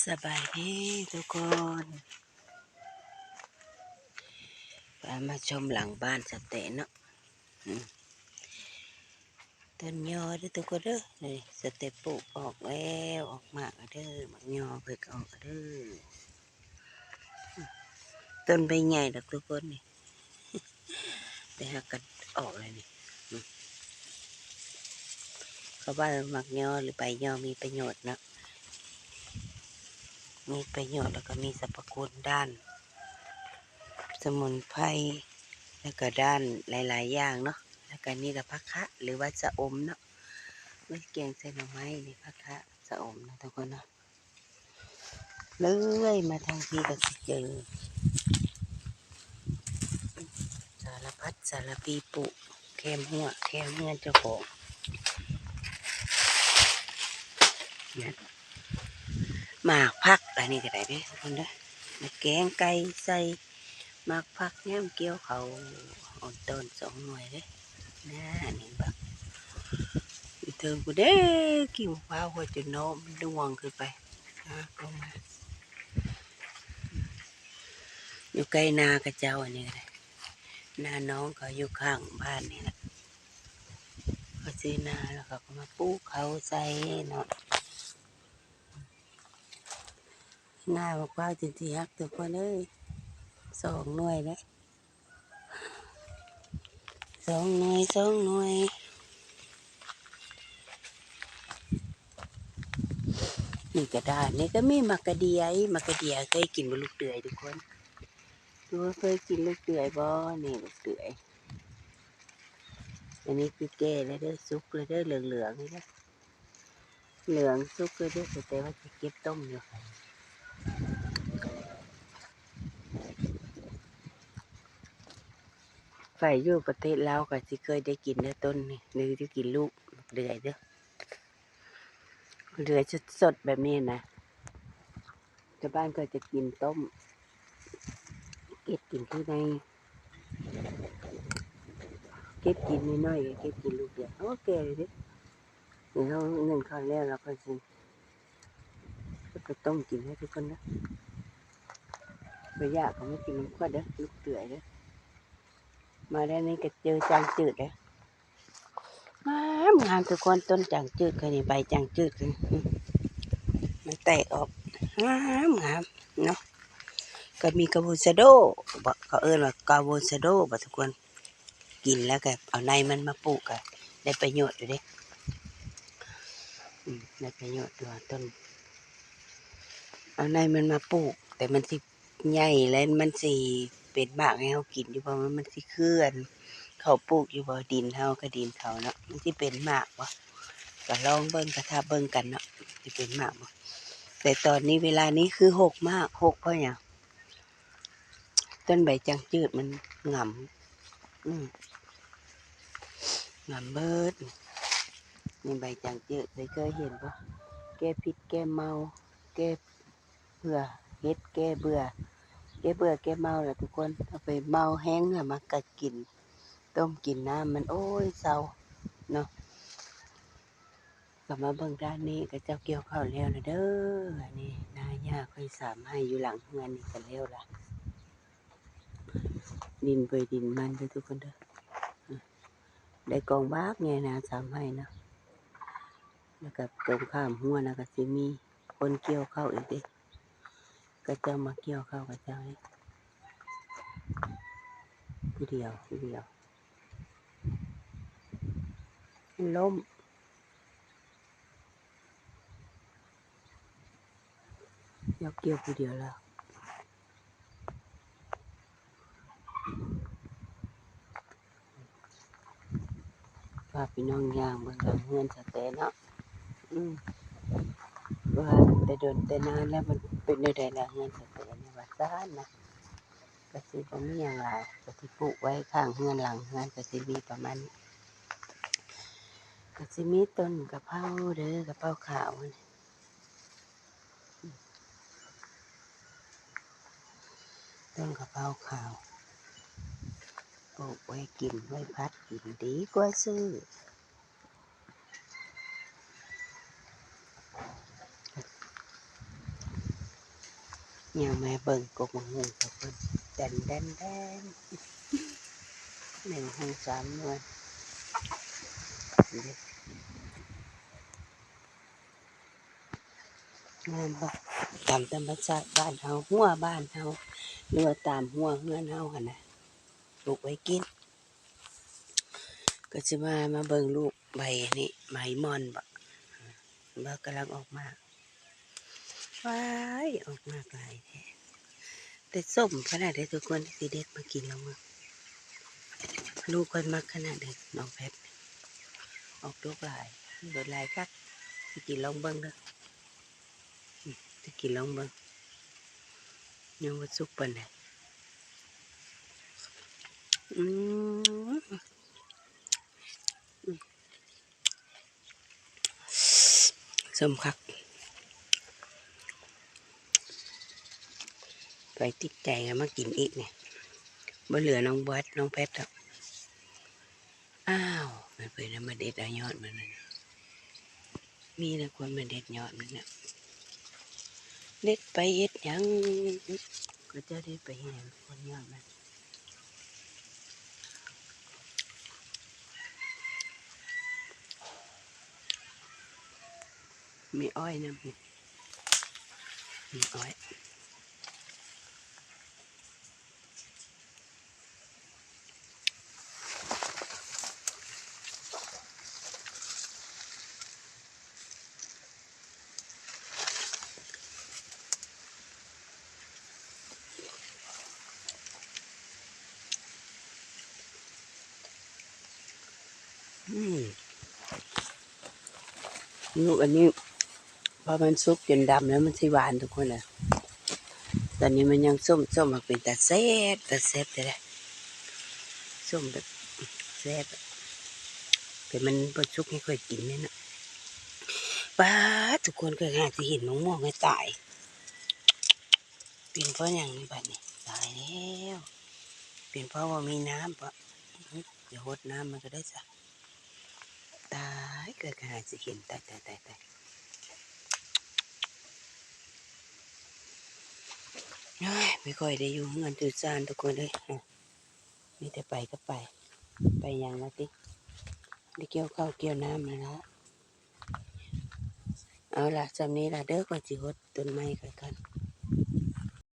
สบายดีทุกคนมาชมหลังบ้านสเตนเนาะต้นยอเด้อทุกคนเด้อนี่สเตปลูกออกแล้วออกมากเด้อหมักยอเพิ่งออกเด้อต้นใบใหญ่ดอกทุกคนนี่แต่หากกันออกเลยนี่เขาว่าหมักยอหรือใบยอมีประโยชน์เนาะมีประโยชน์แล้วก็มีสรรพคุณด้านสมุนไพรแล้วก็ด้านหลายๆอย่างเนาะแล้วก็นี่ก็ผักคะหรือว่าชะอมเนาะไม่แกงใส่หน่อไม้นี่ผักคะชะอมนะทุกคนเนาะเลื่อยมาทางที่ก็สิเจอสารพัดสารพีปุแคมหัวแคมเงินเจ้าของเนี่ยหมากพักอะไรนี่ก็ได้เด้ทุกคนเด้อมาแกงไก่ใส่หมากพักแง้มเกี่ยวเขาอ่อนต้น2 หน่วยเด้น่านี่บักเธอกูเด้กิ่วว้าวหัวจุนโนมันดวงขึ้นไปลงมาอยู่ใกล้นากระเจ้าอันนี้ก็ได้นาน้องเขาอยู่ข้างบ้านนี่แหละเขาซื้อนาแล้วเขาก็มาปลูกเขาใส่เนาะหน้าบอกว่าจริงๆฮักทุกคนเอ้ย2 หน่วยเลย2 หน่วยนี่ก็ได้นี่ก็มีมักกะเดียเคยกินบลูกเดือยทุกคนดูว่าเคยกินลูกเดือยบ่นี่ลูกเดือยอันนี้คือแก่แล้วเด้อซุกเลยเด้อเหลืองๆนี่เด้อเหลืองซุกเลยเด้อแต่ว่าจะเก็บต้มอยู่ฝ่ายอยู่ประเทศลาวก็สิเคยได้กินเด้อต้นนี่หรือที่กินลูกเดือยเด้อเดือยสดๆแบบนี้นะชาวบ้านก็จะกินต้มเก็บกินที่ในเก็บกินน้อยๆเก็บกินลูกเดียวโอเคเลยเด้เดี๋ยวเรานึ่งข้าวแล้วเราก็จะไปต้มกินให้ทุกคนนะไปยากเขาไม่กินก็เด้อลูกเดือยเด้อมาได้นี่ก็เจอจางจืดเลยงามทุกคนต้นจางจืดเคยนี่ใบจางจืดเลยมันแตกออกงามเนาะก็มีกาโบซาโดเขาเอิ้นว่ากาโบซาโดบ่ทุกคนกินแล้วก็เอาในมันมาปลูกก็ได้ประโยชน์อยู่เด้ได้ประโยชน์ด้วยต้นเอาในมันมาปลูกแต่มันสิใหญ่แล้วมันสิเป็นหมากให้เรากินอยู่เพราะมันสิเคลื่อนเขาปลูกอยู่บ่ดินเฮาก็ดินเขาเนาะมันสิเป็นหมากบ่ก็ลองเบิ่งก็ถ้าเบิ่งกันเนาะสิเป็นหมากบ่แต่ตอนนี้เวลานี้คือหกมากหกเพราะหยังต้นใบจางจืดมันหง่ำงามเบิดนี่ใบจางจืดเคยเห็นปะแก้พิษแก้เมาแก้เบื่อเฮ็ดแก้เบื่อแก้เบื่อแก้เมาแหละทุกคนเอาไปเมาแห้งอะมากัดกินต้มกินน้ำมันโอ้ยเศร้าเนาะกลับมาเบิ่งด้านนี้ก็เจ้าเกี่ยวข้าวแล้วนะเด้ออันนี้นาหญ้าค่อยสามให้อยู่หลังเฮือนนี่กันแล้วล่ะดินไปดินมันเด้อทุกคนเด้อได้กองบากไงนะสามให้นะแล้วก็ตรงข้ามหัวนะก็สิมีคนเกี่ยวข้าวอีกเด้ก็จะมาเกี่ยวข้าวกับเจ้าให้ผู้เดียวล้มยกเกี่ยวผู้เดียวแล้วพาพี่น้องย่างเบิ่งหลังเฮือนสะแตนเนาะว่าแต่โดนแต่นานแล้วมันเป็นได้ละเฮือนสะแตนเนี่ยว่าซ่านนะก็สิบ่มีหยังหลายก็สิปลูกไว้ข้างเฮือนหลังเฮือนก็สิมีประมาณนี้ก็สิมีต้นกะเพราเด้อกะเพราขาวต้นกะเพราขาวปลูกไว้กินไว้พัดกินดีกว่าซื้อ ยังแม่เบิ่งกกมังงูกับเพิ่นแดนแดนแดน1 2 3หน่วยงามบ่ตามธรรมชาติบ้านเฮาหัวบ้านเฮาหรือว่าตามหัวเฮือนเฮาหั่นน่ะปลูกไว้กินก็สิมาเบิ่งลูกใบนี่ไหมม่อนบ่บ่กำลังออกมาว้ายออกมากหลายแท้แต่ส้มขนาดใดทุกคนสิเด็ดมากินแล้วมั้งลูกค่อยมักขนาดใดน้องแพทออกลูกหลายเบิดหลายคักสิกินลองเบิ่งเด้อสิกินลองเบิ่งยังบ่สุกปานใดอืมส้มคักไปติดใจก็มากินอีกเนี่ยบ่เหลือน้องบอสน้องแพทแล้วอ้าวมันเป็นมาเด็ดเอายอดมันนั่นน่ะมีแต่คนมาเด็ดยอดมันน่ะเด็ดไปเฮ็ดหยังก็จะเด็ดไปเฮ็ดหยังคนยอดมันมีอ้อยนำมีอ้อยอืมลูกอันนี้พอมันสุกจนดำแล้วมันสิหวานทุกคนน่ะตอนนี้มันยังส้มมันเป็นตาแซ่บแต่ละส้มแบบแซ่บแต่มันบ่สุกให้ค่อยกินเนี่ยนะป้าดทุกคนเคยหาสิเห็นมะม่วงให้ตายเป็นเพราะหยังนี่บัดนี้ตายแล้วเป็นเพราะว่ามีน้ำปะเดี๋ยวหดน้ำมันก็ได้จ้ะตายเกิดหาสิเห็นตายไม่ค่อยได้อยู่เงินถือจานทุกคนเลยมีแต่ไปก็ไปอย่างละติได้เกี่ยวข้าวเกี่ยวน้ำแล้วนะเอาล่ะจำนี้ล่ะเด้อก่อนสิหดต้นไม้กัน